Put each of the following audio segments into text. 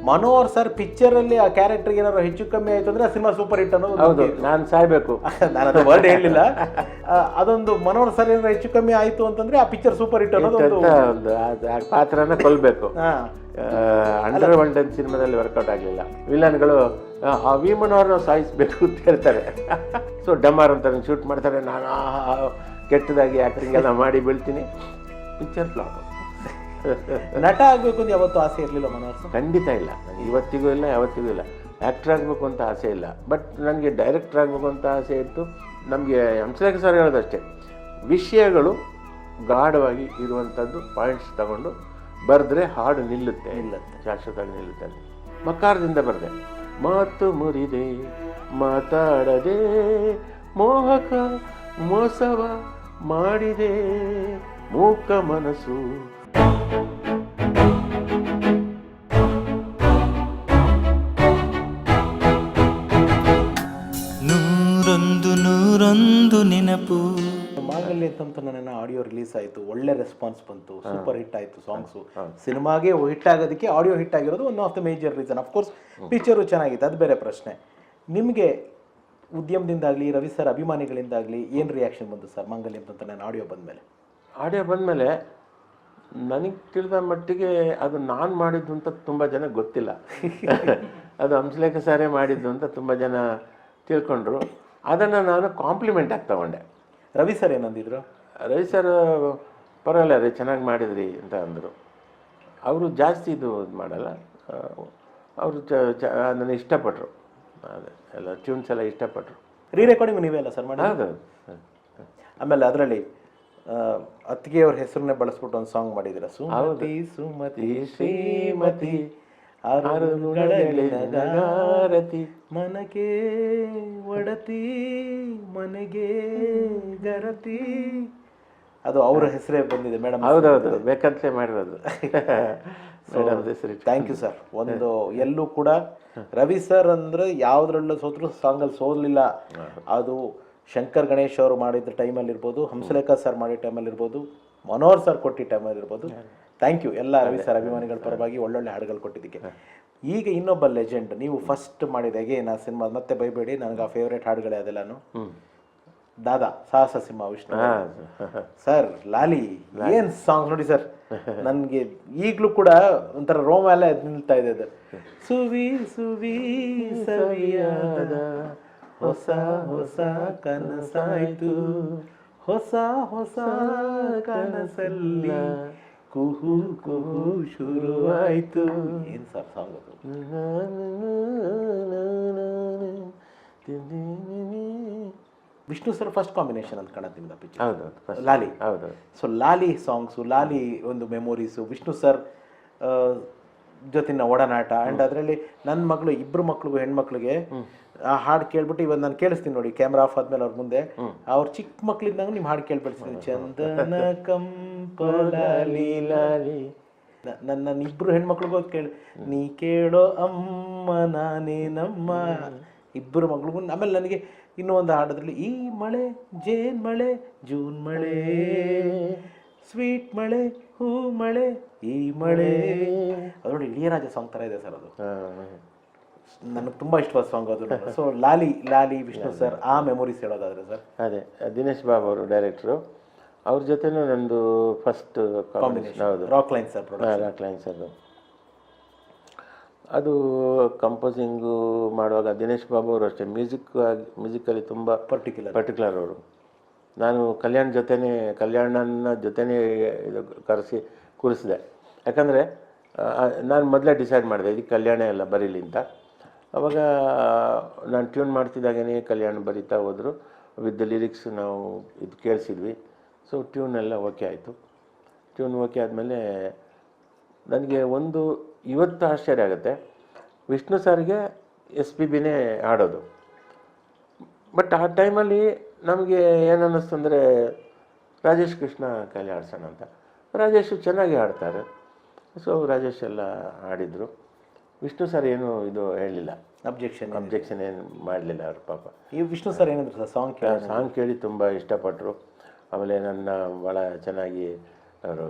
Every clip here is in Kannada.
ಮನೋಹರ್ ಸರ್ ಪಿಕ್ಚರ್ ಅಲ್ಲಿ ಆ ಕ್ಯಾರೆಕ್ಟರ್ ಏನಾದ್ರು ಹೆಚ್ಚು ಕಮ್ಮಿ ಆಯ್ತು ಅಂದ್ರೆ ಆ ಸಿನಿಮಾ ಸೂಪರ್ ಹಿಟ್ ಅನ್ನೋದು ಹೌದು, ನಾನು ಸಾಯ್ಬೇಕು. ನಾನು ಅದು ವರ್ಡ್ ಹೇಳಿಲ್ಲ. ಅದೊಂದು ಮನೋಹರ್ ಸರ್ ಏನಾದ್ರು ಹೆಚ್ಚು ಕಮ್ಮಿ ಆಯ್ತು ಅಂತಂದ್ರೆ ಆ ಪಿಕ್ಚರ್ ಸೂಪರ್ ಹಿಟ್ ಅನ್ನೋದು ಒಂದು ಆ ಪಾತ್ರನ ಕೊಲ್ಬೇಕು. ಅಂಡರ್ ವರ್ಲ್ಡ್ ಸಿನಿಮಾದಲ್ಲಿ ವರ್ಕೌಟ್ ಆಗಲಿಲ್ಲ. ವಿಲನ್ಗಳು ಆ ವಿಮನವ್ರನ್ನ ಸಾಯಿಸ್ಬೇಕು ಅಂತ ಹೇಳ್ತಾರೆ. ಸೊ ಡಮಾರ್ ಅಂತ ಶೂಟ್ ಮಾಡ್ತಾರೆ, ನಾನು ಕೆಟ್ಟದಾಗಿ ಆ್ಯಕ್ಟಿಂಗ್ ಎಲ್ಲ ಮಾಡಿ ಬೀಳ್ತೀನಿ, ಪಿಕ್ಚರ್ ಫ್ಲಾಪ್. ನಟ ಆಗಬೇಕು ಅಂತ ಯಾವತ್ತೂ ಆಸೆ ಇರಲಿಲ್ಲ ಮನೋಹರ್ ಸರ್? ಖಂಡಿತ ಇಲ್ಲ, ನನಗೆ ಇವತ್ತಿಗೂ ಇಲ್ಲ, ಯಾವತ್ತಿಗೂ ಇಲ್ಲ. ಆ್ಯಕ್ಟ್ರ್ ಆಗಬೇಕು ಅಂತ ಆಸೆ ಇಲ್ಲ, ಬಟ್ ನನಗೆ ಡೈರೆಕ್ಟ್ರ್ ಆಗಬೇಕು ಅಂತ ಆಸೆ ಇತ್ತು. ನಮಗೆ ಹಂಸಲೇಖ ಸರ್ ಹೇಳೋದಷ್ಟೇ, ವಿಷಯಗಳು ಗಾಢವಾಗಿ ಇರುವಂಥದ್ದು ಪಾಯಿಂಟ್ಸ್ ತಗೊಂಡು ಬರೆದ್ರೆ ಹಾಡು ನಿಲ್ಲುತ್ತೆ, ಶಾಶ್ವತವಾಗಿ ನಿಲ್ಲುತ್ತೆ. ಮಕಾರದಿಂದ ಬರೆದೆ, ಮಾತು ಮುರಿದೆ ಮಾತಾಡದೆ ಮೋಹಕ ಮೋಸವ ಮಾಡಿದೆ ಮೂಕ ಮನಸ್ಸು. ನೂರೊಂದು ನೆನಪು. ಮಾಂಗಲ್ಯ ಅಂತ ನನ್ನ ಆಡಿಯೋ ರಿಲೀಸ್ ಆಯಿತು, ಒಳ್ಳೆ ರೆಸ್ಪಾನ್ಸ್ ಬಂತು, ಸೂಪರ್ ಹಿಟ್ ಆಯಿತು ಸಾಂಗ್ಸು. ಸಿನಿಮಾಗೆ ಹಿಟ್ ಆಗೋದಕ್ಕೆ ಆಡಿಯೋ ಹಿಟ್ ಆಗಿರೋದು one of the major reason. Of course picture ಚೆನ್ನಾಗಿತ್ತು, ಅದು ಬೇರೆ ಪ್ರಶ್ನೆ. ನಿಮಗೆ ಉದ್ಯಮದಿಂದಾಗಲಿ ರವಿ ಸರ್ ಅಭಿಮಾನಿಗಳಿಂದಾಗಲಿ ಏನು ರಿಯಾಕ್ಷನ್ ಬಂತು ಸರ್ ಮಾಂಗಲ್ಯ ಅಂತ ನನ್ನ ಆಡಿಯೋ ಬಂದಮೇಲೆ? ಆಡಿಯೋ ಬಂದಮೇಲೆ ನನಗೆ ತಿಳಿದ ಮಟ್ಟಿಗೆ ಅದು ನಾನು ಮಾಡಿದ್ದು ಅಂತ ತುಂಬ ಜನ ಗೊತ್ತಿಲ್ಲ. ಅದು ಹಂಸಲೇಖ ಸಾರೇ ಮಾಡಿದ್ದು ಅಂತ ತುಂಬ ಜನ ತಿಳ್ಕೊಂಡ್ರು. ಅದನ್ನು ನಾನು ಕಾಂಪ್ಲಿಮೆಂಟ್ ಆಗಿ ತಗೊಂಡೆ. ರವಿ ಸರ್ ಏನಂದಿದ್ರು? ರವಿ ಸರ್ ಪರವಾಗಿಲ್ಲ ರೀ, ಚೆನ್ನಾಗಿ ಮಾಡಿದ್ರಿ ಅಂತ ಅಂದರು. ಅವರು ಜಾಸ್ತಿ ಇದು ಮಾಡಲ್ಲ, ಅವರು ಅದನ್ನು ಇಷ್ಟಪಟ್ಟರು, ಅದೇ ಎಲ್ಲ ಟ್ಯೂನ್ಸ್ ಎಲ್ಲ ಇಷ್ಟಪಟ್ಟರು. ರೀ ರೆಕಾರ್ಡಿಂಗ್ ನೀವೇ ಅಲ್ಲ ಸರ್ ಮಾಡಿ? ಹೌದು. ಆಮೇಲೆ ಅದರಲ್ಲಿ ಅತ್ತಿಗೆ ಅವ್ರ ಹೆಸರನ್ನೇ ಬಳಸ್ಬಿಟ್ಟು ಒಂದು ಸಾಂಗ್ ಮಾಡಿದ್ದೀರ, ಸುಮತಿ ಸುಮತಿ ಶ್ರೀಮತಿ ಆರತಿ ಮನಗೆ ಒಡತಿ ಮನೆಗೆ ಗರತಿ, ಅದು ಅವ್ರ ಹೆಸರೇ ಬಂದಿದೆ ಮೇಡಮ್. ಹೌದೌದು, ಬೇಕಂತಲೇ ಮಾಡಿರೋದು ಮೇಡಮ್ ಹೆಸರು. Thank you sir. ಒಂದು ಎಲ್ಲೂ ಕೂಡ ರವಿ ಸರ್ ಅಂದರೆ ಯಾವುದ್ರಲ್ಲೂ ಸೋತರು ಸಾಂಗಲ್ಲಿ ಸೋಲಿಲ್ಲ. ಅದು ಶಂಕರ್ ಗಣೇಶ್ ಅವರು ಮಾಡಿದ ಟೈಮಲ್ಲಿ ಇರ್ಬೋದು, ಹಂಸಲೇಖ ಸರ್ ಮಾಡಿದ ಟೈಮಲ್ಲಿ ಇರ್ಬೋದು, ಮನೋಹರ್ ಸರ್ ಕೊಟ್ಟಿದ್ದ ಟೈಮಲ್ಲಿ ಇರ್ಬೋದು. ಥ್ಯಾಂಕ್ ಯು ಎಲ್ಲ ರವಿ ಸರ್ ಅಭಿಮಾನಿಗಳ ಪರವಾಗಿ ಒಳ್ಳೊಳ್ಳೆ ಹಾಡುಗಳು ಕೊಟ್ಟಿದ್ದಕ್ಕೆ. ಈಗ ಇನ್ನೊಬ್ಬ ಲೆಜೆಂಡ್, ನೀವು ಫಸ್ಟ್ ಮಾಡಿದ ಅಗೇನ್ ಆ ಸಿನಿಮಾ, ಮತ್ತೆ ಬೈಬೇಡಿ ನನಗೆ ಆ ಫೇವ್ರೇಟ್ ಹಾಡುಗಳೇ ಅದೆಲ್ಲಾನು. ದಾದಾ ಸಾಹಸ ಸಿಂಹ ವಿಷ್ಣು ಸರ್, ಲಾಲಿ ಏನು ಸಾಂಗ್ಸ್ ನೋಡಿ ಸರ್, ನನಗೆ ಈಗಲೂ ಕೂಡ ಒಂಥರ ರೋಮ ಎಲ್ಲ ನಿಲ್ತಾ ಇದೆ. ಅದು ಸುವಿ ಸುವಿ ಸವಿಯಾದ ಹೊಸ ಹೊಸ ಕನಸಾಯ್ತು, ಹೊಸ ಹೊಸ ಕನಸಲ್ಲಿ ಕುಹು ಕುಹು ಶುರುವಾಯ್ತು. ಏನು ಸರ್ ಸಾಂಗ್ ಅದು? ವಿಷ್ಣು ಸರ್ ಫಸ್ಟ್ ಕಾಂಬಿನೇಷನ್ ಅಂತ ಕಾಣುತ್ತೆ ನಿಮ್ದು ಪಿಕ್ಚರ್. ಹೌದು, ಲಾಲಿ. ಹೌದು. ಸೊ ಲಾಲಿ ಸಾಂಗ್ಸು, ಲಾಲಿ ಒಂದು ಮೆಮೊರೀಸು, ವಿಷ್ಣು ಸರ್ ಜೊತಿನ ಒಡನಾಟ. ಆ್ಯಂಡ್ ಅದರಲ್ಲಿ ನನ್ನ ಮಗಳು, ಇಬ್ಬರು ಮಕ್ಳಿಗೂ ಹೆಣ್ಮಕ್ಳಿಗೆ ಆ ಹಾಡು ಕೇಳ್ಬಿಟ್ಟು ಇವತ್ತು ನಾನು ಕೇಳಿಸ್ತೀನಿ ನೋಡಿ, ಕ್ಯಾಮ್ರಾ ಆಫ್ ಆದ್ಮೇಲೆ ಅವ್ರ ಮುಂದೆ ಅವ್ರ ಚಿಕ್ಕ ಮಕ್ಳಿದ್ದಂಗೆ ನಿಮ್ಮ ಹಾಡು ಕೇಳ್ಬಿಡ್ತೀನಿ. ಚಂದನ ಕಂಪಲಾಲಿ ಲಾಲಿ, ನನ್ನ ಇಬ್ರು ಹೆಣ್ಮಕ್ಳಿಗೂ ಕೇಳಿ, ನೀ ಕೇಳೋ ಅಮ್ಮ ನಾನೇ ನಮ್ಮ ಇಬ್ಬರು ಮಕ್ಳಿಗೂ. ಆಮೇಲೆ ನನಗೆ ಇನ್ನೂ ಒಂದು ಹಾಡೋದ್ರಲ್ಲಿ ಈ ಮಳೆ ಜೇನ್ ಮಳೆ ಜೂನ್ ಮಳೆ ಸ್ವೀಟ್ ಮಳೆ ಹೂ ಮಳೆ ಈ ಮಳೆ, ಅದರಲ್ಲಿ ಇಳಿಯರಾಜ ಸಾಂಗ್ ಥರ ಇದೆ ಸರ್ ಅದು. ನನಗೆ ತುಂಬ ಇಷ್ಟವಾದ ಸಾಂಗ್ ಅದು. ಸೊ ಲಾಲಿ ಲಾಲಿ ವಿಷ್ಣು ಸರ್ ಆ ಮೆಮೊರೀಸ್ ಹೇಳೋದಾದ್ರೆ ಸರ್? ಅದೇ ದಿನೇಶ್ ಬಾಬು ಅವರು ಡೈರೆಕ್ಟ್ರು, ಅವ್ರ ಜೊತೆನೂ ನಂದು ಫಸ್ಟ್ ಕಾಂಬಿನೇಷನ್. ಹೌದು, rock line sir. Rock line sir ಅದು ಕಂಪೋಸಿಂಗು ಮಾಡುವಾಗ ದಿನೇಶ್ ಬಾಬು ಅವರು ಅಷ್ಟೇ ಮ್ಯೂಸಿಕಲ್ಲಿ ತುಂಬ ಪರ್ಟಿಕ್ಯುಲರ್ ಅವರು. ನಾನು ಕಲ್ಯಾಣನ ಜೊತೆನೇ ಇದು ಕರೆಸಿ ಕೂರಿಸಿದೆ. ಯಾಕಂದರೆ ನಾನು ಮೊದಲೇ ಡಿಸೈಡ್ ಮಾಡಿದೆ ಇದಕ್ಕೆ ಕಲ್ಯಾಣ ಎಲ್ಲ ಬರೀಲಿ ಅಂತ. ಅವಾಗ ನಾನು ಟ್ಯೂನ್ ಮಾಡ್ತಿದ್ದಾಗೇ ಕಲ್ಯಾಣ ಬರೀತಾ ಹೋದರು. ವಿತ್ ದ ಲಿರಿಕ್ಸ್ ನಾವು ಇದು ಕೇಳಿಸಿದ್ವಿ. ಸೊ ಟ್ಯೂನ್ ಎಲ್ಲ ಓಕೆ ಆಯಿತು. ಟ್ಯೂನ್ ಓಕೆ ಆದಮೇಲೆ ನನಗೆ ಒಂದು ಇವತ್ತು ಆಶ್ಚರ್ಯ ಆಗುತ್ತೆ, ವಿಷ್ಣು ಸರ್ಗೆ SPBನೇ ಆಡೋದು. ಬಟ್ ಆ ಟೈಮಲ್ಲಿ ನಮಗೆ ಏನನ್ನಿಸ್ತು ಅಂದರೆ ರಾಜೇಶ್ ಕೃಷ್ಣ ಕೈಲಿ ಆಡ್ಸೋಣ ಅಂತ. ರಾಜೇಶು ಚೆನ್ನಾಗಿ ಆಡ್ತಾರೆ. ಸೊ ರಾಜೇಶ್ ಎಲ್ಲ ಆಡಿದರು. ವಿಷ್ಣು ಸರ್ ಏನು ಇದು ಹೇಳಲಿಲ್ಲ, ಅಬ್ಜೆಕ್ಷನ್ ಏನು ಮಾಡಲಿಲ್ಲ ಅವರು ಪಾಪ. ಈ ವಿಷ್ಣು ಸರ್ ಏನಂದ್ರು ಸರ್? ಸಾಂಗ್ ಕೇಳಿ ತುಂಬ ಇಷ್ಟಪಟ್ಟರು. ಆಮೇಲೆ ನನ್ನ ಭಾಳ ಚೆನ್ನಾಗಿ ಅವರು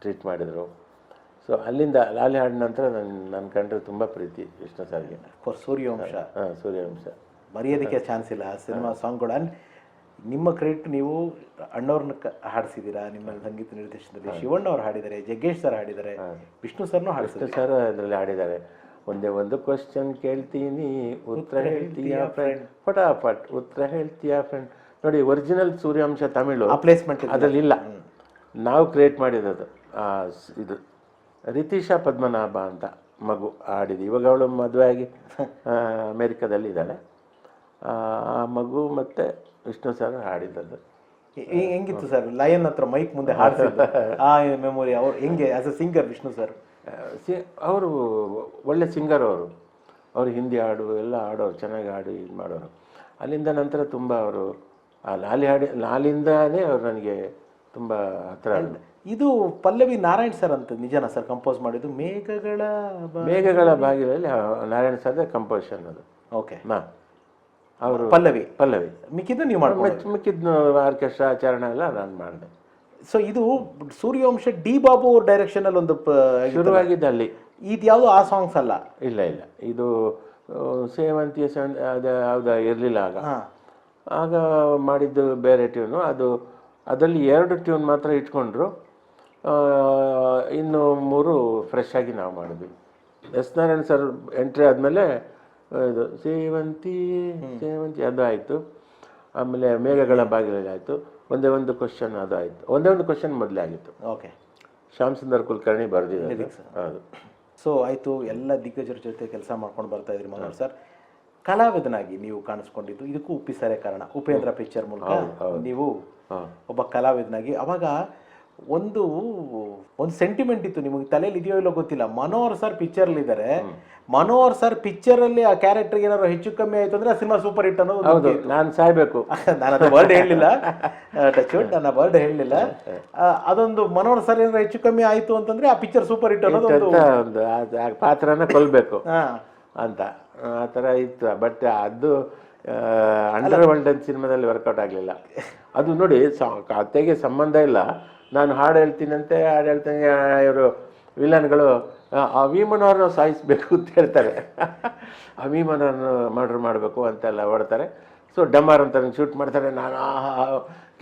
ಟ್ರೀಟ್ ಮಾಡಿದರು. ಸೊ ಅಲ್ಲಿಂದ ಲಾಲಿ ಹಾಡಿದ ನಂತರ ನನ್ನ ಕಂಡ್ರೆ ತುಂಬ ಪ್ರೀತಿ ವಿಷ್ಣು ಸರ್ಗೆ. ಸೂರ್ಯವಂಶ ಹಾಂ, ಸೂರ್ಯವಂಶ ಮರೆಯೋದಕ್ಕೆ ಚಾನ್ಸ್ ಇಲ್ಲ ಆ ಸಿನಿಮಾ ಸಾಂಗ್ಗಳು. ನಿಮ್ಮ ಕ್ರೆಡಿಟ್, ನೀವು ಅಣ್ಣವ್ರನ್ನ ಹಾಡಿಸಿದ್ದೀರಾ ನಿಮ್ಮ ಸಂಗೀತ ನಿರ್ದೇಶನದಲ್ಲಿ. ಶಿವಣ್ಣ ಅವ್ರು ಹಾಡಿದ್ದಾರೆ, ಜಗ್ಗೇಶ್ ಸರ್ ಹಾಡಿದ್ದಾರೆ, ವಿಷ್ಣು ಸರ್ನೂ ಹಾಡಿಸಿದ್ದಾರೆ. ಸರ್ ಅದರಲ್ಲಿ ಹಾಡಿದ್ದಾರೆ. ಒಂದೇ ಒಂದು ಕ್ವಶನ್ ಕೇಳ್ತೀನಿ ಉತ್ತರ ಹೇಳ್ತೀಯಾ ಫ್ರೆಂಡ್, ಫಟಾಫಟ್ ಉತ್ತರ ಹೇಳ್ತೀಯಾ ಫ್ರೆಂಡ್. ನೋಡಿ, ಒರಿಜಿನಲ್ ಸೂರ್ಯವಂಶ ತಮಿಳು ಆ ಪ್ಲೇಸ್ಮೆಂಟ್ ಅದರಲ್ಲಿ ಇಲ್ಲ, ನಾವು ಕ್ರಿಯೇಟ್ ಮಾಡಿರೋದು. ಇದು ರಿತೀಶಾ ಪದ್ಮನಾಭ ಅಂತ ಮಗು ಹಾಡಿದ್ದು. ಇವಾಗ ಅವಳು ಮದುವೆ ಆಗಿ ಅಮೇರಿಕಾದಲ್ಲಿ ಇದ್ದಾಳೆ. ಆ ಮಗು ಮತ್ತು ವಿಷ್ಣು ಸರ್ ಹಾಡಿದ್ದದು. ಹೆಂಗಿತ್ತು ಸರ್ ಲಯನ್ ಹತ್ರ ಮೈಕ್ ಮುಂದೆ ಹಾಡಿಸಿದ್ದು ಆ ಮೆಮೊರಿ? ಅವ್ರು ಹೆಂಗೆ as a singer Vishnu sir? ಅವರು ಒಳ್ಳೆ ಸಿಂಗರ್. ಅವರು ಹಿಂದಿ ಹಾಡು ಎಲ್ಲ ಹಾಡೋರು, ಚೆನ್ನಾಗಿ ಹಾಡು ಇದು ಮಾಡೋರು. ಅಲ್ಲಿಂದ ನಂತರ ತುಂಬ ಅವರು ಆ ಲಾಲಿಂದನೇ ಅವರು ನನಗೆ ತುಂಬ ಹತ್ರ. ಇದು ಪಲ್ಲವಿ ನಾರಾಯಣ್ ಸರ್ ಅಂತ ನಿಜನಾ ಸರ್ ಕಂಪೋಸ್ ಮಾಡಿದ್ದು? ಮೇಘಗಳ ಬಾಗಿಲಲ್ಲಿ ನಾರಾಯಣ್ ಸರ್ದೇ ಕಂಪೋಸಿಷನ್ ಅದು. ಓಕೆ. ಅವರು ಪಲ್ಲವಿ ಮಿಕ್ಕಿದ್ದು ನೀವು ಮಾಡ್ಕೊಂಡು? ಮಿಕ್ಕಿದ್ದು ಆರ್ಕೆಸ್ಟ್ರಾ ಚರಣ ಎಲ್ಲ ನಾನು ಮಾಡಿದೆ. ಸೊ ಇದು ಸೂರ್ಯವಂಶ ಡಿ ಬಾಬು ಅವ್ರ ಡೈರೆಕ್ಷನ್ ಅಲ್ಲಿ ಒಂದು ಶುರುವಾಗಿದ್ದು ಅಲ್ಲಿ. ಇದು ಯಾವುದು ಆ ಸಾಂಗ್ಸ್ ಅಲ್ಲ? ಇಲ್ಲ, ಇದು ಸೇವಂತಿಯ ಅದು ಯಾವ್ದು ಇರಲಿಲ್ಲ ಆಗ ಮಾಡಿದ್ದು ಬೇರೆ ಟ್ಯೂನು. ಅದರಲ್ಲಿ 2 ಟ್ಯೂನ್ ಮಾತ್ರ ಇಟ್ಕೊಂಡ್ರು, ಇನ್ನು 3 ಫ್ರೆಶ್ ಆಗಿ ನಾವು ಮಾಡಿದ್ವಿ. ಎಸ್ ನಾರಾಯಣ್ ಸರ್ ಎಂಟ್ರಿ ಆದಮೇಲೆ ಇದು ಸೇವಂತಿ ಅದು ಆಯಿತು. ಆಮೇಲೆ ಮೇಘಗಳ ಬಾಗಿಲಲ್ಲಿ ಆಯಿತು. ಒಂದೇ ಒಂದು ಕ್ವಶನ್ ಅದು ಆಯಿತು. ಒಂದೇ ಒಂದು ಕ್ವಶನ್ ಮೊದಲೇ ಆಗಿತ್ತು. ಓಕೆ. ಶ್ಯಾಮ್ ಸುಂದರ್ ಕುಲಕರ್ಣಿ ಬರೆದಿದ್ದಾರೆ. ಹೌದು. ಸೊ ಆಯಿತು, ಎಲ್ಲ ದಿಗ್ಗಜರ ಜೊತೆ ಕೆಲಸ ಮಾಡ್ಕೊಂಡು ಬರ್ತಾ ಇದ್ರಿ ಮನೋಹರ್ ಸರ್. ಕಲಾವಿದನಾಗಿ ನೀವು ಕಾಣಿಸ್ಕೊಂಡಿದ್ದು ಇದಕ್ಕೂ ಉಪ್ಪಿಸರೆ ಕಾರಣ. ಉಪೇಂದ್ರ ಪಿಕ್ಚರ್ ಮೂಲಕ ನೀವು ಒಬ್ಬ ಕಲಾವಿದನಾಗಿ. ಅವಾಗ ಒಂದು ಸೆಂಟಿಮೆಂಟ್ ಇತ್ತು ನಿಮಗೆ, ತಲೆಯಲ್ಲಿ ಇದೆಯೋ ಇಲ್ಲೋ ಗೊತ್ತಿಲ್ಲ. ಮನೋಹರ್ ಸರ್ ಪಿಕ್ಚರ್ಲಿ ಇದ್ದಾರೆ, ಮನೋಹರ್ ಸರ್ ಪಿಕ್ಚರಲ್ಲಿ ಆ ಕ್ಯಾರೆಕ್ಟರ್ಗೆ ಏನಾದ್ರು ಹೆಚ್ಚು ಕಮ್ಮಿ ಆಯಿತು ಅಂದರೆ ಆ ಸಿನಿಮಾ ಸೂಪರ್ ಹಿಟ್ ಅನ್ನೋದು. ನಾನು ಸಾಯ್ಬೇಕು. ನಾನು ಅದು ವರ್ಡ್ ಹೇಳಲಿಲ್ಲ, ನಾನು ವರ್ಡ್ ಹೇಳಲಿಲ್ಲ. ಅದೊಂದು ಮನೋಹರ್ ಸರ್ ಏನಾದ್ರು ಹೆಚ್ಚು ಕಮ್ಮಿ ಆಯಿತು ಅಂತಂದ್ರೆ ಆ ಪಿಕ್ಚರ್ ಸೂಪರ್ ಹಿಟ್ ಅನ್ನೋದು ಒಂದು ಪಾತ್ರನ ಕೊಲ್ಬೇಕು ಅಂತ ಆ ಥರ ಇತ್ತು. ಬಟ್ ಅದು ಅಂಡರ್ ವರ್ಲ್ಡ್ ಸಿನಿಮಾದಲ್ಲಿ ವರ್ಕೌಟ್ ಆಗಲಿಲ್ಲ. ಅದು ನೋಡಿ, ಕತೆಗೆ ಸಂಬಂಧ ಇಲ್ಲ. ನಾನು ಹಾಡು ಹೇಳ್ತೀನಂತೆ, ಹಾಡು ಹೇಳ್ತೀನಿ, ಇವರು ವಿಲನ್ಗಳು ಅಭಿಮನವ್ರನ್ನ ಸಾಯಿಸಬೇಕು ಅಂತ ಹೇಳ್ತಾರೆ, ಅಭಿಮನವ್ರನ್ನ ಮರ್ಡರ್ ಮಾಡಬೇಕು ಅಂತೆಲ್ಲ ಹೊಡ್ತಾರೆ. ಸೊ ಡಮಾರ್ ಅಂತ ಶೂಟ್ ಮಾಡ್ತಾರೆ. ನಾನು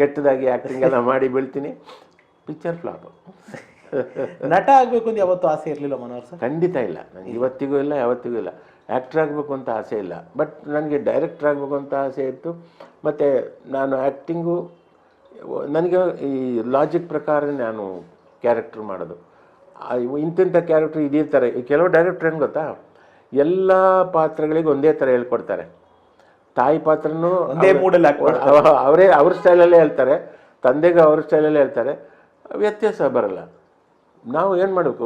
ಕೆಟ್ಟದಾಗಿ ಆ್ಯಕ್ಟಿಂಗ್ ಎಲ್ಲ ಮಾಡಿ ಬೀಳ್ತೀನಿ. Picture flap. ನಟ ಆಗಬೇಕು ಅಂತ ಯಾವತ್ತೂ ಆಸೆ ಇರಲಿಲ್ಲ ಮನೋಹರ್ ಸರ್? ಖಂಡಿತ ಇಲ್ಲ. ನನಗೆ ಇವತ್ತಿಗೂ ಇಲ್ಲ, ಯಾವತ್ತಿಗೂ ಇಲ್ಲ. ಆ್ಯಕ್ಟ್ರ್ ಆಗಬೇಕು ಅಂತ ಆಸೆ ಇಲ್ಲ, ಬಟ್ ನನಗೆ ಡೈರೆಕ್ಟ್ರ್ ಆಗಬೇಕು ಅಂತ ಆಸೆ ಇತ್ತು. ಮತ್ತು ನಾನು ಆ್ಯಕ್ಟಿಂಗು ನನಗೆ ಈ ಲಾಜಿಕ್ ಪ್ರಕಾರ ನಾನು ಕ್ಯಾರೆಕ್ಟ್ರ್ ಮಾಡೋದು. ಇಂತಿಂಥ ಕ್ಯಾರೆಕ್ಟ್ರ್ ಇದಿರ್ತಾರೆ. ಕೆಲವು ಡೈರೆಕ್ಟ್ರ್ ಏನು ಗೊತ್ತಾ, ಎಲ್ಲ ಪಾತ್ರಗಳಿಗೆ ಒಂದೇ ಥರ ಹೇಳ್ಕೊಡ್ತಾರೆ. ತಾಯಿ ಪಾತ್ರನೂ ಒಂದೇ ಮೂಡಲ್ಲಿ ಅವರೇ ಅವ್ರ ಸ್ಟೈಲಲ್ಲೇ ಹೇಳ್ತಾರೆ, ತಂದೆಗೆ ಅವ್ರ ಸ್ಟೈಲಲ್ಲೇ ಹೇಳ್ತಾರೆ, ವ್ಯತ್ಯಾಸ ಬರಲ್ಲ. ನಾವು ಏನು ಮಾಡಬೇಕು,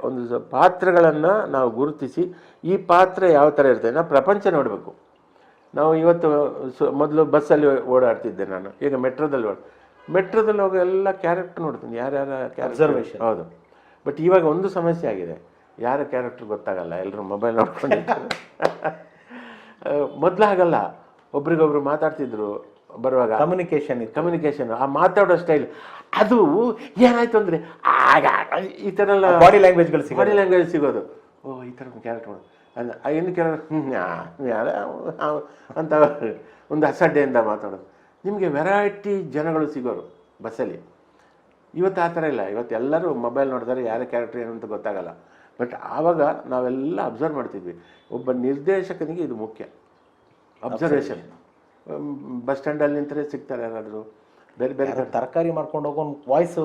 ಒಂದು ಪಾತ್ರಗಳನ್ನು ನಾವು ಗುರುತಿಸಿ ಈ ಪಾತ್ರ ಯಾವ ಥರ ಇರ್ತದೆ ನಾವು ಪ್ರಪಂಚ ನೋಡಬೇಕು. ನಾವು ಇವತ್ತು ಮೊದಲು ಬಸ್ಸಲ್ಲಿ ಓಡಾಡ್ತಿದ್ದೆ ನಾನು, ಈಗ ಮೆಟ್ರೋದಲ್ಲಿ ಹೋಗಿ ಎಲ್ಲ ಕ್ಯಾರೆಕ್ಟರ್ ನೋಡ್ತೀನಿ, ಯಾರ್ಯಾರ ಅಬ್ಸರ್ವೇಷನ್. ಹೌದು. ಬಟ್ ಇವಾಗ ಒಂದು ಸಮಸ್ಯೆ ಆಗಿದೆ, ಯಾರ ಕ್ಯಾರೆಕ್ಟರ್ ಗೊತ್ತಾಗಲ್ಲ, ಎಲ್ಲರೂ ಮೊಬೈಲ್ ನೋಡ್ಕೊಂಡಿರ್ತಾರೆ. ಮೊದಲು ಹಾಗಲ್ಲ, ಒಬ್ರಿಗೊಬ್ರು ಮಾತಾಡ್ತಿದ್ರು ಬರುವಾಗ, ಕಮ್ಯುನಿಕೇಶನ್, ಆ ಮಾತಾಡೋ ಸ್ಟೈಲ್ ಅದು ಏನಾಯ್ತು ಅಂದರೆ ಆಗ ಈ ಥರ ಎಲ್ಲ ಬಾಡಿ ಲ್ಯಾಂಗ್ವೇಜ್ ಸಿಗೋದು. ಓ, ಈ ಥರ ಕ್ಯಾರೆಕ್ಟರ್ ಅಲ್ಲ, ಇನ್ನು ಕೆಲವರು ಅಂತ ಒಂದು ಅಸಡ್ಡೆಯಿಂದ ಮಾತಾಡೋದು. ನಿಮಗೆ ವೆರೈಟಿ ಜನಗಳು ಸಿಗೋರು ಬಸ್ಸಲ್ಲಿ. ಇವತ್ತು ಆ ಥರ ಇಲ್ಲ. ಇವತ್ತು ಎಲ್ಲರೂ ಮೊಬೈಲ್ ನೋಡ್ತಾರೆ, ಯಾರ ಕ್ಯಾರೆಕ್ಟರ್ ಏನು ಅಂತ ಗೊತ್ತಾಗಲ್ಲ. ಬಟ್ ಆವಾಗ ನಾವೆಲ್ಲ ಅಬ್ಸರ್ವ್ ಮಾಡ್ತಿದ್ವಿ. ಒಬ್ಬ ನಿರ್ದೇಶಕನಿಗೆ ಇದು ಮುಖ್ಯ, ಅಬ್ಸರ್ವೇಷನ್. ಬಸ್ ಸ್ಟ್ಯಾಂಡಲ್ಲಿ ನಿಂತರೆ ಸಿಗ್ತಾರೆ ಯಾರಾದರೂ, ಬೇರೆ ಬೇರೆ ತರಕಾರಿ ಮಾಡ್ಕೊಂಡು ಹೋಗೋ ವಾಯ್ಸು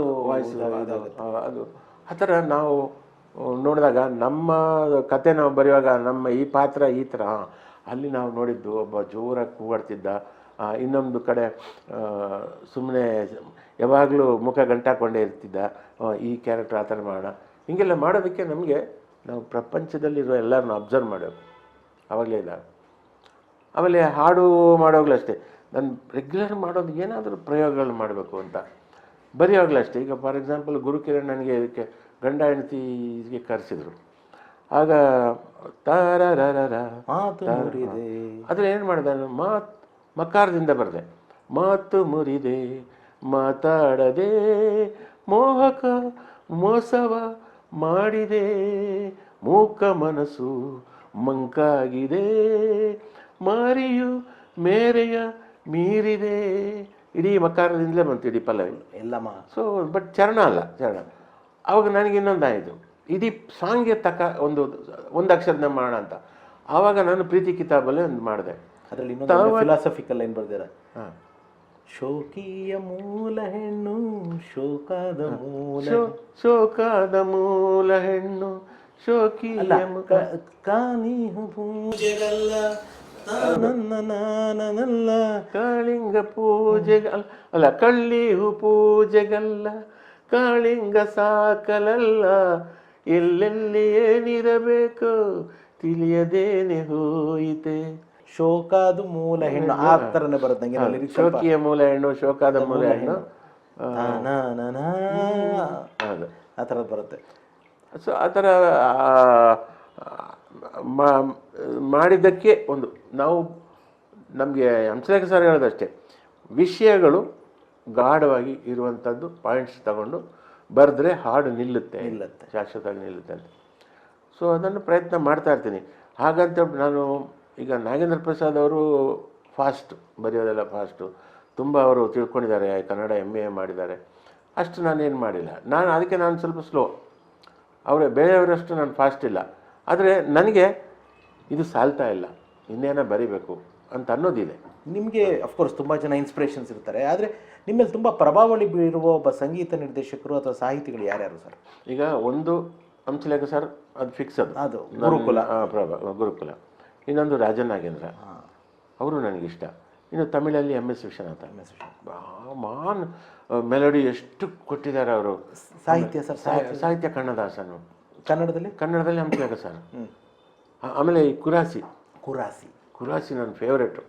ಅದು ಆ ಥರ ನಾವು ನೋಡಿದಾಗ ನಮ್ಮ ಕತೆ ನಾವು ಬರೆಯುವಾಗ ನಮ್ಮ ಈ ಪಾತ್ರ ಈ ಥರ. ಅಲ್ಲಿ ನಾವು ನೋಡಿದ್ದು ಒಬ್ಬ ಜೋರಾಗಿ ಕೂಗಾಡ್ತಿದ್ದ, ಇನ್ನೊಂದು ಕಡೆ ಸುಮ್ಮನೆ ಯಾವಾಗಲೂ ಮುಖ ಗಂಟಾಕೊಂಡೇ ಇರ್ತಿದ್ದ. ಈ ಕ್ಯಾರೆಕ್ಟರ್ ಆ ಥರ ಮಾಡೋಣ. ಹೀಗೆಲ್ಲ ಮಾಡೋದಕ್ಕೆ ನಮಗೆ ನಾವು ಪ್ರಪಂಚದಲ್ಲಿರೋ ಎಲ್ಲರನ್ನೂ ಅಬ್ಸರ್ವ್ ಮಾಡಬೇಕು. ಆವಾಗಲೇ ಇಲ್ಲ. ಆಮೇಲೆ ಹಾಡು ಮಾಡೋವಾಗಲೂ ಅಷ್ಟೇ, ನಾನು ರೆಗ್ಯುಲರ್ ಮಾಡೋದು ಏನಾದರೂ ಪ್ರಯೋಗಗಳು ಮಾಡಬೇಕು ಅಂತ ಬರೆಯೋವಾಗಲೂ ಅಷ್ಟೇ. ಈಗ ಫಾರ್ ಎಕ್ಸಾಂಪಲ್ ಗುರುಕಿರಣ್ ನನಗೆ ಇದಕ್ಕೆ ಗಂಡ ಹೆಂಡತಿಗೆ ಕರೆಸಿದ್ರು. ಆಗ ಅದ್ರಲ್ಲಿ ಏನು ಮಾಡಿದೆ, ಮಕಾರದಿಂದ ಬರೆದೆ. ಮಾತು ಮುರಿದೆ ಮಾತಾಡದೆ ಮೋಹಕ ಮೋಸವ ಮಾಡಿದೆ ಮೂಕ ಮನಸ್ಸು ಮಂಕಾಗಿದೆ, ಮಾರಿಯು ಮೇರೆಯ ಮೀರಿದೆ. ಇಡೀ ಮಕಾರದಿಂದಲೇ ಬಂತು ಇಡೀ ಪಲ್ಲವಿ ಎಲ್ಲಮ್ಮ. ಸೊ ಬಟ್ ಚರಣ ಅಲ್ಲ, ಚರಣ. ಆವಾಗ ನನಗೆ ಇನ್ನೊಂದಾಯಿತು, ಇಡೀ ಸಾಂಗ್ಗೆ ತಕ್ಕ ಒಂದು ಅಕ್ಷರದ ಮಾಡೋಣ ಅಂತ. ಆವಾಗ ನಾನು ಪ್ರೀತಿ ಕಿತಾಬಲ್ಲೇ ಒಂದು ಮಾಡಿದೆ. ಅದರಲ್ಲಿ ಇನ್ನೊಂದು ಫಿಲಾಸಫಿಕಲ್ ಏನು ಬರ್ದಿರ, ಶೋಕಿಯ ಮೂಲ ಹೆಣ್ಣು ಶೋಕದ ಮೂಲ, ಶೋಕದ ಮೂಲ ಹೆಣ್ಣು ಶೋಕಿಯ ಕಾನಿ ಪೂಜೆಗಲ್ಲ ನನ್ನಲ್ಲ, ಕಾಳಿಂಗ ಪೂಜೆಗಲ್ಲ, ಅಲ್ಲ ಕಳ್ಳಿ ಪೂಜೆಗಲ್ಲ, ಕಾಳಿಂಗ ಸಾಕಲಲ್ಲ, ಎಲ್ಲೆಲ್ಲಿ ಏನಿರಬೇಕು ತಿಳಿಯದೇನೆ ಹೋಯಿತೆ. ಶೋಕಾದ ಮೂಲ ಹೆಣ್ಣು ಆ ಥರನೇ ಬರುತ್ತೆ. ಶೋಕಿಯ ಮೂಲ ಹೆಣ್ಣು ಶೋಕಾದ ಮೂಲ ಹೆಣ್ಣು ಹೌದು, ಆ ಥರದ್ದು ಬರುತ್ತೆ. ಸೊ ಆ ಥರ ಮಾಡಿದ್ದಕ್ಕೆ ಒಂದು ನಾವು ನಮಗೆ ಹಂಸಲೇಖ ಸರ್ ಹೇಳೋದಷ್ಟೇ, ವಿಷಯಗಳು ಗಾಢವಾಗಿ ಇರುವಂಥದ್ದು ಪಾಯಿಂಟ್ಸ್ ತಗೊಂಡು ಬರೆದ್ರೆ ಹಾಡು ನಿಲ್ಲುತ್ತೆ, ಶಾಶ್ವತವಾಗಿ ನಿಲ್ಲುತ್ತೆ ಅಂತ. ಸೊ ಅದನ್ನು ಪ್ರಯತ್ನ ಮಾಡ್ತಾ ಇರ್ತೀನಿ. ಹಾಗಂತ ನಾನು ಈಗ ನಾಗೇಂದ್ರ ಪ್ರಸಾದ್ ಅವರು ಫಾಸ್ಟು, ಬರೆಯೋದೆಲ್ಲ ಫಾಸ್ಟು, ತುಂಬ ಅವರು ತಿಳ್ಕೊಂಡಿದ್ದಾರೆ, ಕನ್ನಡ MA ಮಾಡಿದ್ದಾರೆ. ಅಷ್ಟು ನಾನೇನು ಮಾಡಿಲ್ಲ, ಅದಕ್ಕೆ ನಾನು ಸ್ವಲ್ಪ ಸ್ಲೋ. ಬೇರೆಯವರಷ್ಟು ನಾನು ಫಾಸ್ಟ್ ಇಲ್ಲ. ಆದರೆ ನನಗೆ ಇದು ಸಾಲ್ತಾ ಇಲ್ಲ, ಇನ್ನೇನೋ ಬರಿಬೇಕು ಅಂತ ಅನ್ನೋದಿದೆ. ನಿಮಗೆ ಅಫ್ಕೋರ್ಸ್ ತುಂಬ ಜನ ಇನ್ಸ್ಪಿರೇಷನ್ಸ್ ಇರ್ತಾರೆ, ಆದರೆ ನಿಮ್ಮಲ್ಲಿ ತುಂಬ ಪ್ರಭಾವಳಿ ಬೀರುವ ಒಬ್ಬ ಸಂಗೀತ ನಿರ್ದೇಶಕರು ಅಥವಾ ಸಾಹಿತಿಗಳು ಯಾರ್ಯಾರು ಸರ್? ಈಗ ಒಂದು ಹಂಸಲೇಖ ಸರ್, ಅದು ಫಿಕ್ಸ್, ಅದು ಗುರುಕುಲ, ಗುರುಕುಲ. ಇನ್ನೊಂದು ರಾಜನ್ ನಾಗೇಂದ್ರ, ಅವರು ನನಗಿಷ್ಟ. ಇನ್ನು ತಮಿಳಲ್ಲಿ MS ವಿಶ್ವನಾಥ, ಮಾನ್ ಮೆಲೋಡಿ ಎಷ್ಟು ಕೊಟ್ಟಿದ್ದಾರೆ ಅವರು. ಸಾಹಿತ್ಯ ಸರ್, ಸಾಹಿತ್ಯ ಕಣ್ಣದಾಸನು, ಕನ್ನಡದಲ್ಲಿ ಹಂಸಲೇಖ ಸರ್. ಆಮೇಲೆ ಈ ಕುರಾಸಿ ನನ್ನ ಫೇವ್ರೇಟು.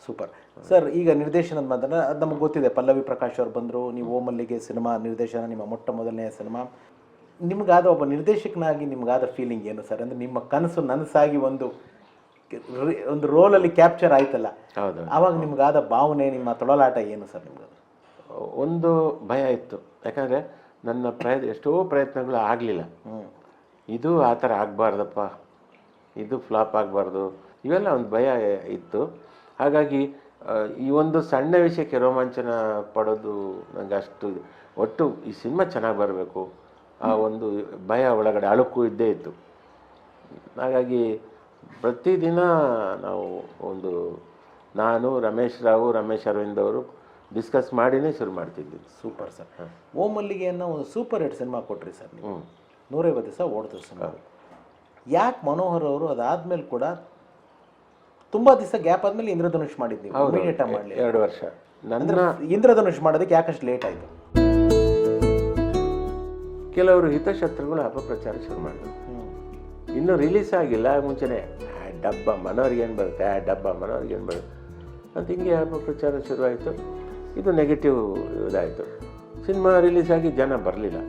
Super sir. ಈಗ ನಿರ್ದೇಶನದ ಮಾತ್ರ ಅದು ನಮಗೆ ಗೊತ್ತಿದೆ, ಪಲ್ಲವಿ ಪ್ರಕಾಶ್ ಅವರು ಬಂದರು, ನೀವು ಓ ಮಲ್ಲಿಗೆ ಸಿನಿಮಾ ನಿರ್ದೇಶನ ನಿಮ್ಮ ಮೊಟ್ಟ ಮೊದಲನೆಯ ಸಿನಿಮಾ. ನಿಮಗಾದ ಒಬ್ಬ ನಿರ್ದೇಶಕನಾಗಿ ನಿಮಗಾದ ಫೀಲಿಂಗ್ ಏನು ಸರ್? ಅಂದರೆ ನಿಮ್ಮ ಕನಸು ನನಸಾಗಿ ಒಂದು ರೋಲಲ್ಲಿ ಕ್ಯಾಪ್ಚರ್ ಆಯ್ತಲ್ಲ, ಆವಾಗ ನಿಮ್ಗಾದ ಭಾವನೆ, ನಿಮ್ಮ ತೊಳಲಾಟ ಏನು ಸರ್? ನಿಮ್ಗೆ ಒಂದು ಭಯ ಇತ್ತು, ಯಾಕಂದರೆ ನನ್ನ ಎಷ್ಟೋ ಪ್ರಯತ್ನಗಳು ಆಗಲಿಲ್ಲ. ಇದು ಆ ಥರ ಆಗಬಾರ್ದಪ್ಪ, ಇದು ಫ್ಲಾಪ್ ಆಗಬಾರ್ದು, ಇವೆಲ್ಲ ಒಂದು ಭಯ ಇತ್ತು. ಹಾಗಾಗಿ ಈ ಒಂದು ಸಣ್ಣ ವಿಷಯಕ್ಕೆ ರೋಮಾಂಚನ ಪಡೋದು ನನಗೆ ಅಷ್ಟು, ಒಟ್ಟು ಈ ಸಿನಿಮಾ ಚೆನ್ನಾಗಿ ಬರಬೇಕು ಆ ಒಂದು ಭಯ ಒಳಗಡೆ ಅಳುಕು ಇದ್ದೇ ಇತ್ತು. ಹಾಗಾಗಿ ಪ್ರತಿದಿನ ನಾವು ನಾನು ರಮೇಶ್ ಅರವಿಂದ್ ಅವರು ಡಿಸ್ಕಸ್ ಮಾಡಿನೇ ಶುರು ಮಾಡ್ತಿದ್ವಿ. Super sir. ಓ ಮಲ್ಲಿಗೆಯನ್ನು ಒಂದು ಸೂಪರ್ ಹಿಟ್ ಸಿನಿಮಾ ಕೊಟ್ರಿ ಸರ್ ನೀವು, 150 ದಿವಸ ಓಡ್ತು ಸಿನಿಮಾ. ಯಾಕೆ ಮನೋಹರ್ ಅವರು ಅದಾದ್ಮೇಲೆ ಕೂಡ ತುಂಬ ದಿವಸ ಗ್ಯಾಪ್ ಆದಮೇಲೆ ಇಂದ್ರಧನುಷ್ ಮಾಡಿದ್ವಿ, ಇಮಿಡಿಯೇಟ್ ಮಾಡಲಿ 2 ವರ್ಷ. ಇಂದ್ರಧನುಷ್ ಮಾಡೋದಕ್ಕೆ ಯಾಕಷ್ಟು ಲೇಟ್ ಆಯಿತು? ಕೆಲವರು ಹಿತಶತ್ರುಗಳು ಅಪಪ್ರಚಾರ ಶುರು ಮಾಡಿದ್ರು. ಇನ್ನೂ ರಿಲೀಸ್ ಆಗಿಲ್ಲ, ಮುಂಚೆನೇ ಡಬ್ಬ ಮನೋರಿಗೇನು ಬರುತ್ತೆ, ಮನೋರಿಗೇನು ಬರುತ್ತೆ ಅಂತ ಹಿಂಗೆ ಅಪಪ್ರಚಾರ ಶುರುವಾಯಿತು. ಇದು ನೆಗೆಟಿವ್ ಇದಾಯಿತು. ಸಿನಿಮಾ ರಿಲೀಸ್ ಆಗಿ ಜನ ಬರಲಿಲ್ಲ.